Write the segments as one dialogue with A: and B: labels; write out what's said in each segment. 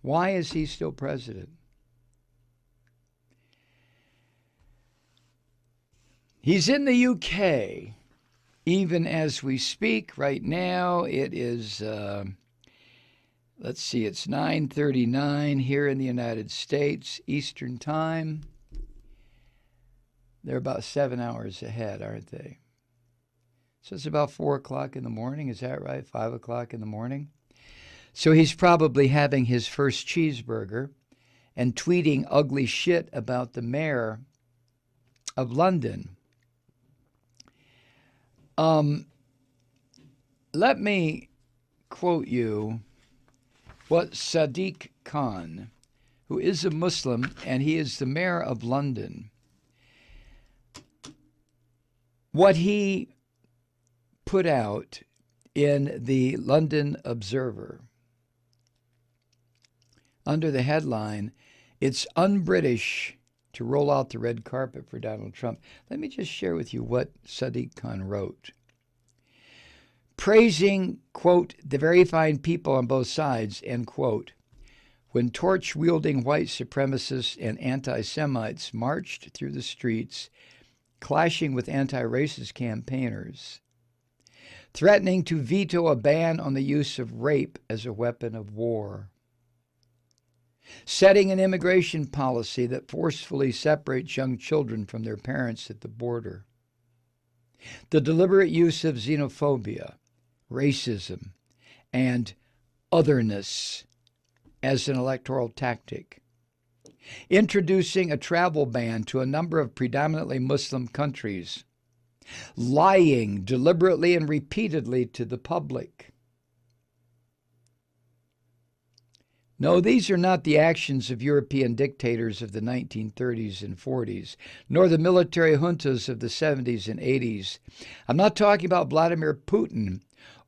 A: Why is he still president? He's in the UK even as we speak right now. It is, let's see, it's 9:39 here in the United States, Eastern Time. They're about 7 hours ahead, aren't they? So it's about 4 o'clock in the morning. Is that right? 5 o'clock in the morning. So he's probably having his first cheeseburger and tweeting ugly shit about the mayor of London. Let me quote you what Sadiq Khan, who is a Muslim and he is the mayor of London, what he put out in the London Observer under the headline, "It's un-British to roll out the red carpet for Donald Trump." Let me just share with you what Sadiq Khan wrote. Praising, quote, "the very fine people on both sides," end quote, when torch-wielding white supremacists and anti-Semites marched through the streets, clashing with anti-racist campaigners, threatening to veto a ban on the use of rape as a weapon of war, setting an immigration policy that forcefully separates young children from their parents at the border, the deliberate use of xenophobia, racism, and otherness as an electoral tactic, introducing a travel ban to a number of predominantly Muslim countries, lying deliberately and repeatedly to the public. No, these are not the actions of European dictators of the 1930s and 40s, nor the military juntas of the 70s and 80s. I'm not talking about Vladimir Putin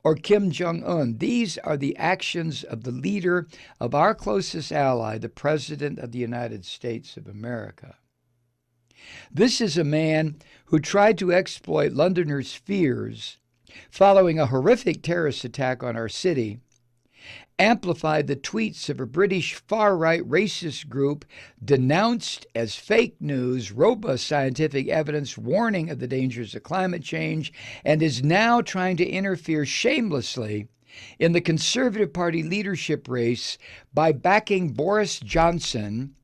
A: or Kim Jong-un. These are the actions of the leader of our closest ally, the President of the United States of America. This is a man who tried to exploit Londoners' fears following a horrific terrorist attack on our city, amplified the tweets of a British far-right racist group denounced as fake news, robust scientific evidence warning of the dangers of climate change, and is now trying to interfere shamelessly in the Conservative Party leadership race by backing Boris Johnson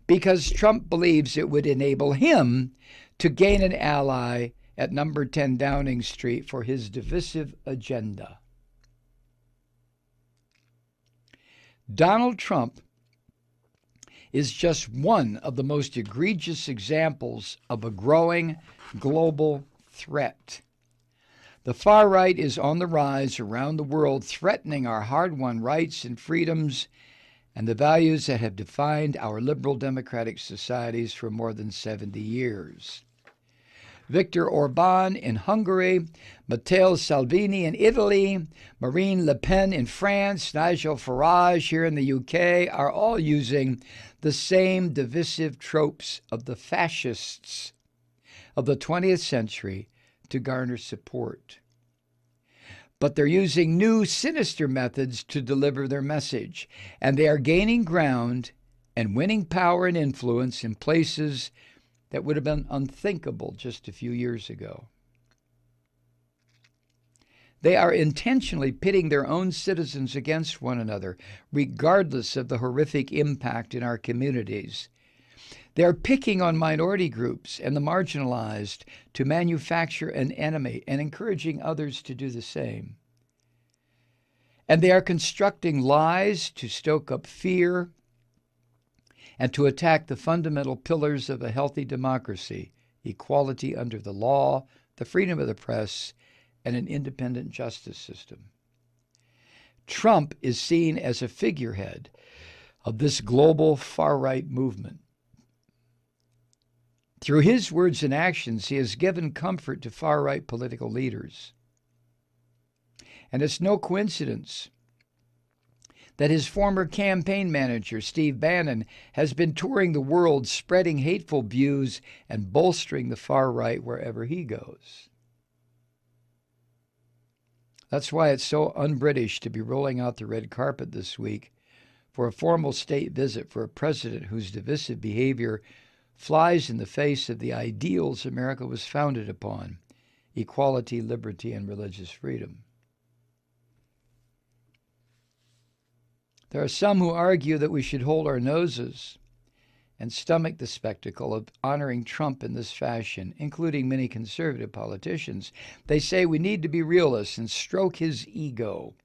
A: because Trump believes it would enable him to gain an ally at number 10 Downing Street for his divisive agenda. Donald Trump is just one of the most egregious examples of a growing global threat. The far right is on the rise around the world, threatening our hard-won rights and freedoms and the values that have defined our liberal democratic societies for more than 70 years. Viktor Orban in Hungary, Matteo Salvini in Italy, Marine Le Pen in France, Nigel Farage here in the UK are all using the same divisive tropes of the fascists of the 20th century to garner support. But they're using new, sinister methods to deliver their message, and they are gaining ground and winning power and influence in places that would have been unthinkable just a few years ago. They are intentionally pitting their own citizens against one another, regardless of the horrific impact in our communities. They are picking on minority groups and the marginalized to manufacture an enemy and encouraging others to do the same. And they are constructing lies to stoke up fear and to attack the fundamental pillars of a healthy democracy: equality under the law, the freedom of the press, and an independent justice system. Trump is seen as a figurehead of this global far-right movement. Through his words and actions, he has given comfort to far-right political leaders. And it's no coincidence that his former campaign manager, Steve Bannon, has been touring the world spreading hateful views and bolstering the far right wherever he goes. That's why it's so un-British to be rolling out the red carpet this week for a formal state visit for a president whose divisive behavior flies in the face of the ideals America was founded upon: equality, liberty, and religious freedom. There are some who argue that we should hold our noses and stomach the spectacle of honoring Trump in this fashion, including many conservative politicians. They say we need to be realists and stroke his ego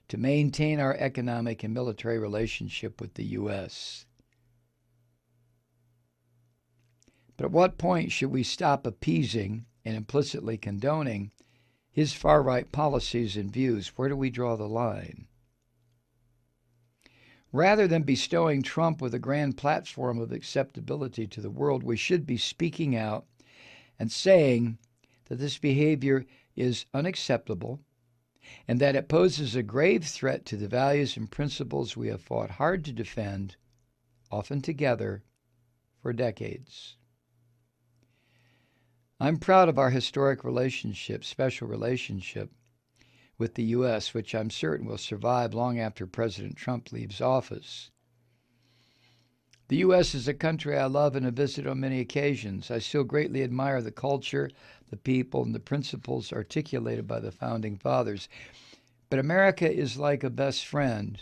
A: to maintain our economic and military relationship with the U.S. But at what point should we stop appeasing and implicitly condoning his far-right policies and views? Where do we draw the line? Rather than bestowing Trump with a grand platform of acceptability to the world, we should be speaking out and saying that this behavior is unacceptable and that it poses a grave threat to the values and principles we have fought hard to defend, often together, for decades. I'm proud of our historic relationship, special relationship, with the U.S., which I'm certain will survive long after President Trump leaves office. The U.S. is a country I love and have visited on many occasions. I still greatly admire the culture, the people, and the principles articulated by the Founding Fathers. But America is like a best friend,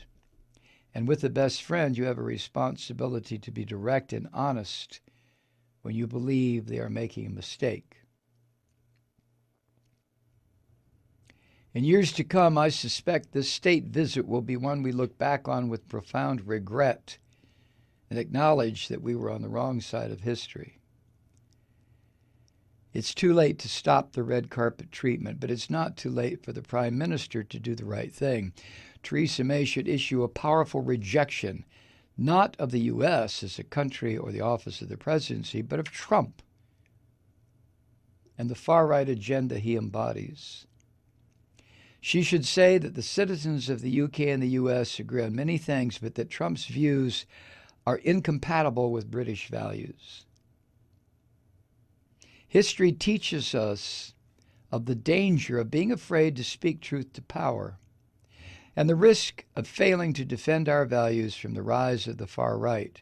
A: and with a best friend, you have a responsibility to be direct and honest when you believe they are making a mistake. In years to come, I suspect this state visit will be one we look back on with profound regret and acknowledge that we were on the wrong side of history. It's too late to stop the red carpet treatment, but it's not too late for the Prime Minister to do the right thing. Theresa May should issue a powerful rejection, not of the U.S. as a country or the office of the presidency, but of Trump and the far-right agenda he embodies. She should say that the citizens of the UK and the US agree on many things, but that Trump's views are incompatible with British values. History teaches us of the danger of being afraid to speak truth to power and the risk of failing to defend our values from the rise of the far right.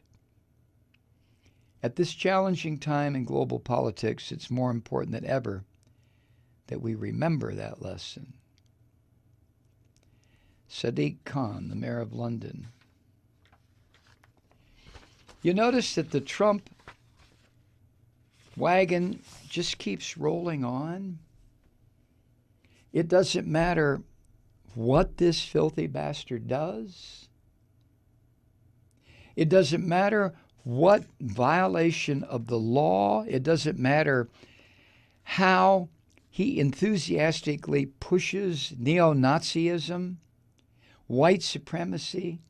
A: At this challenging time in global politics, it's more important than ever that we remember that lesson. Sadiq Khan, the mayor of London. You notice that the Trump wagon just keeps rolling on? It doesn't matter what this filthy bastard does. It doesn't matter what violation of the law. It doesn't matter how he enthusiastically pushes neo-Nazism, white supremacy,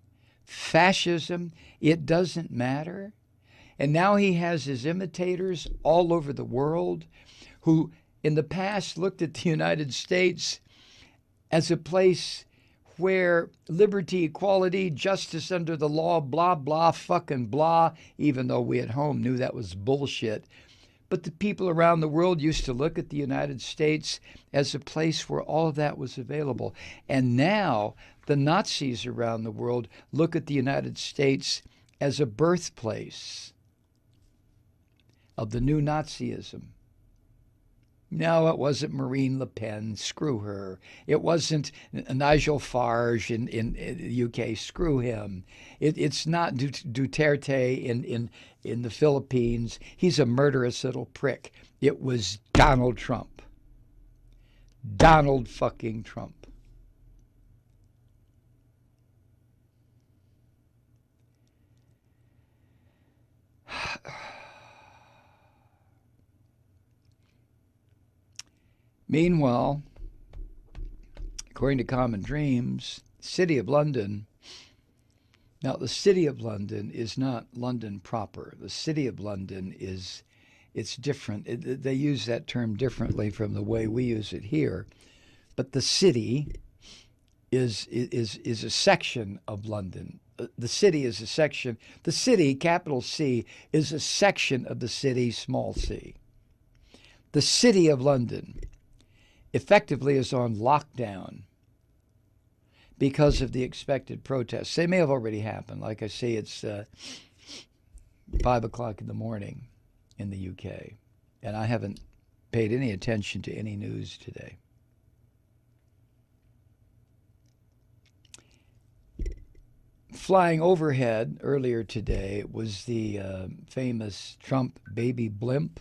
A: fascism. It doesn't matter. And now he has his imitators all over the world who in the past looked at the United States as a place where liberty, equality, justice under the law, blah, blah, fucking blah, even though we at home knew that was bullshit. But the people around the world used to look at the United States as a place where all of that was available. And now the Nazis around the world look at the United States as a birthplace of the new Nazism. No, it wasn't Marine Le Pen. Screw her. It wasn't Nigel Farage in the UK. Screw him. It's not Duterte in the Philippines. He's a murderous little prick. It was Donald Trump. Donald fucking Trump. Meanwhile, according to Common Dreams, the City of London, now the City of London is not London proper. The City of London it's different. They use that term differently from the way we use it here. But the city is a section of London. The city is a section. The city, capital C, is a section of the city, small c. The City of London effectively is on lockdown because of the expected protests. They may have already happened. Like I say, it's 5 o'clock in the morning in the UK, and I haven't paid any attention to any news today. Flying overhead earlier today was the famous Trump baby blimp.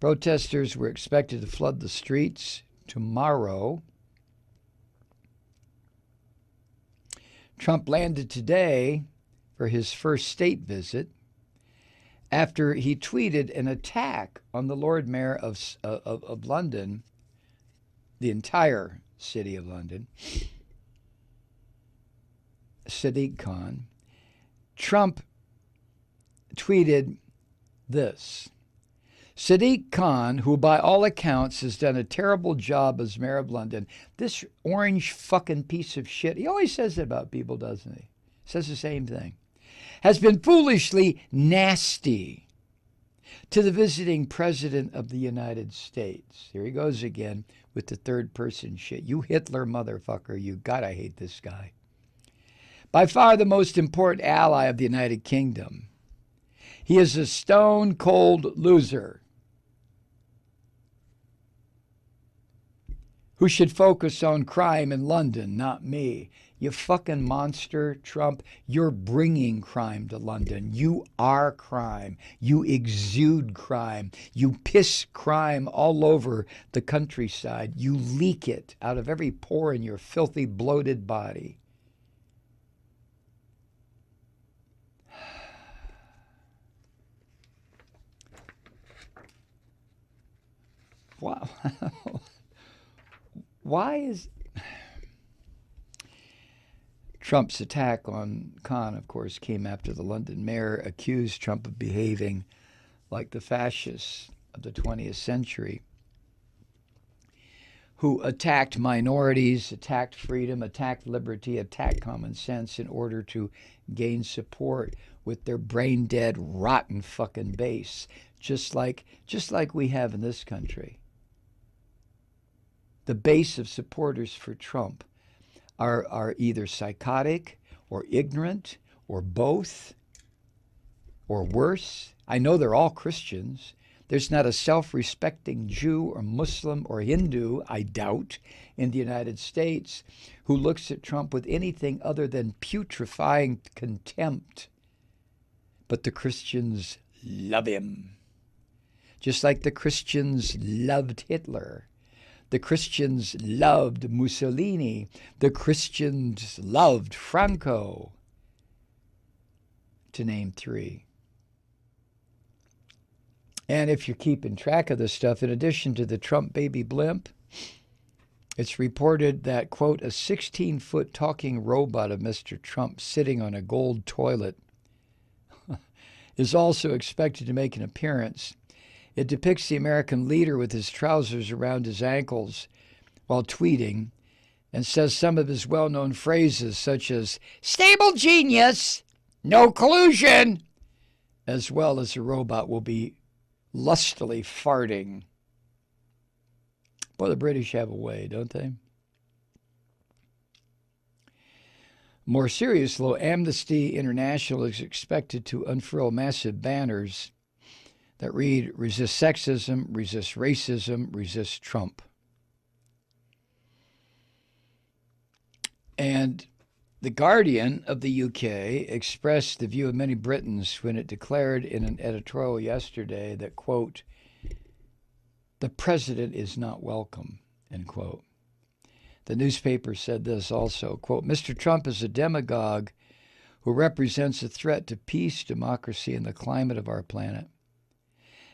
A: Protesters were expected to flood the streets tomorrow. Trump landed today for his first state visit after he tweeted an attack on the Lord Mayor of London, the entire city of London, Sadiq Khan. Trump tweeted this: Sadiq Khan, who by all accounts has done a terrible job as mayor of London, this orange fucking piece of shit, he always says that about people, doesn't he? Says the same thing. Has been foolishly nasty to the visiting president of the United States. Here he goes again with the third person shit. You Hitler motherfucker, you gotta hate this guy. By far the most important ally of the United Kingdom. He is a stone cold loser who should focus on crime in London, not me. You fucking monster, Trump. You're bringing crime to London. You are crime. You exude crime. You piss crime all over the countryside. You leak it out of every pore in your filthy, bloated body. Wow. Why is Trump's attack on Khan, of course, came after the London mayor accused Trump of behaving like the fascists of the 20th century, who attacked minorities, attacked freedom, attacked liberty, attacked common sense in order to gain support with their brain-dead, rotten fucking base, just like we have in this country. The base of supporters for Trump are either psychotic or ignorant or both or worse. I know they're all Christians. There's not a self-respecting Jew or Muslim or Hindu, I doubt, in the United States who looks at Trump with anything other than putrefying contempt. But the Christians love him. Just like the Christians loved Hitler. The Christians loved Mussolini. The Christians loved Franco, to name three. And if you're keeping track of this stuff, in addition to the Trump baby blimp, it's reported that, quote, a 16-foot talking robot of Mr. Trump sitting on a gold toilet is also expected to make an appearance. It depicts the American leader with his trousers around his ankles while tweeting and says some of his well-known phrases such as, stable genius, no collusion, as well as the robot will be lustily farting. Boy, the British have a way, don't they? More serious, though, Amnesty International is expected to unfurl massive banners that read, resist sexism, resist racism, resist Trump. And The Guardian of the UK expressed the view of many Britons when it declared in an editorial yesterday that, quote, the president is not welcome, end quote. The newspaper said this also, quote, Mr. Trump is a demagogue who represents a threat to peace, democracy, and the climate of our planet.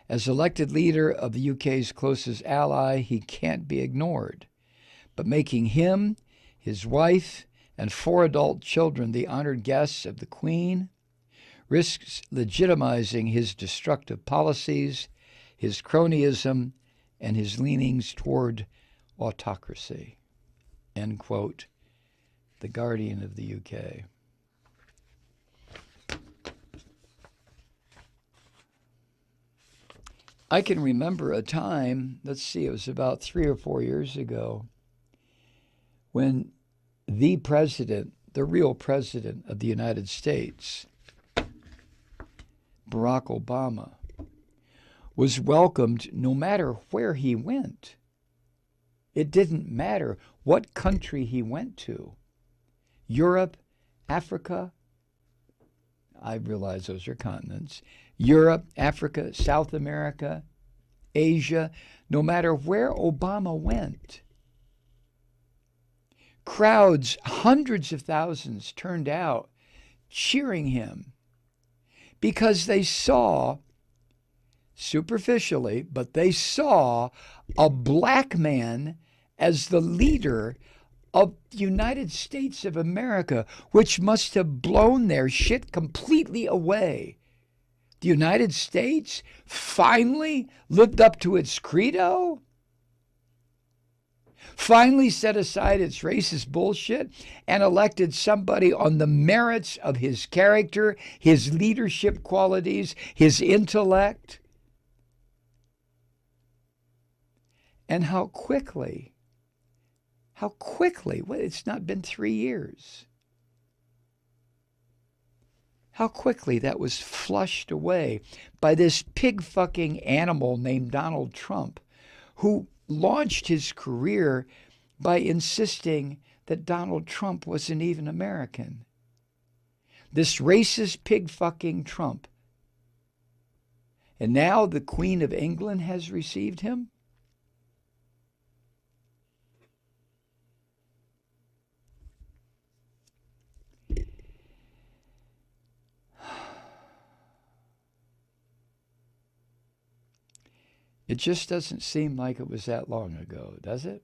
A: As elected leader of the UK's closest ally, he can't be ignored. But making him, his wife, and 4 adult children the honored guests of the Queen risks legitimizing his destructive policies, his cronyism, and his leanings toward autocracy. End quote. The Guardian of the UK. I can remember a time, let's see, it was about 3 or 4 years ago, when the president, the real president of the United States, Barack Obama, was welcomed no matter where he went. It didn't matter what country he went to. Europe, Africa, I realize those are continents. Europe, Africa, South America, Asia, no matter where Obama went. Crowds, hundreds of thousands, turned out cheering him because they saw, superficially, but they saw a black man as the leader of the United States of America, which must have blown their shit completely away. The United States finally lived up to its credo, finally set aside its racist bullshit and elected somebody on the merits of his character, his leadership qualities, his intellect. And how quickly, well, it's not been 3 years, how quickly that was flushed away by this pig-fucking animal named Donald Trump, who launched his career by insisting that Donald Trump wasn't even American. This racist pig-fucking Trump. And now the Queen of England has received him? It just doesn't seem like it was that long ago, does it?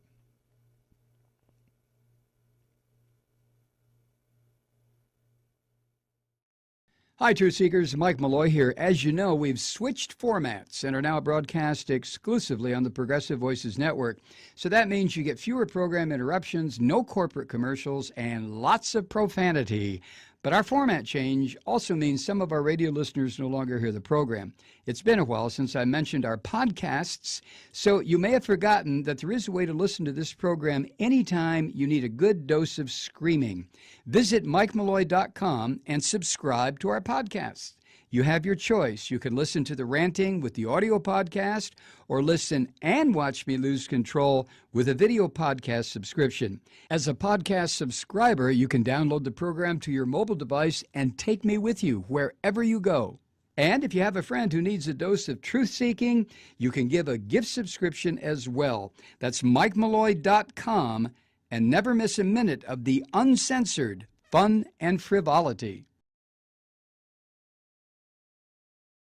B: Hi, Truth Seekers. Mike Malloy here. As you know, we've switched formats and are now broadcast exclusively on the Progressive Voices Network. So that means you get fewer program interruptions, no corporate commercials, and lots of profanity. But our format change also means some of our radio listeners no longer hear the program. It's been a while since I mentioned our podcasts, so you may have forgotten that there is a way to listen to this program anytime you need a good dose of screaming. Visit MikeMalloy.com and subscribe to our podcasts. You have your choice. You can listen to the ranting with the audio podcast or listen and watch me lose control with a video podcast subscription. As a podcast subscriber, you can download the program to your mobile device and take me with you wherever you go. And if you have a friend who needs a dose of truth-seeking, you can give a gift subscription as well. That's MikeMalloy.com, and never miss a minute of the uncensored fun and frivolity.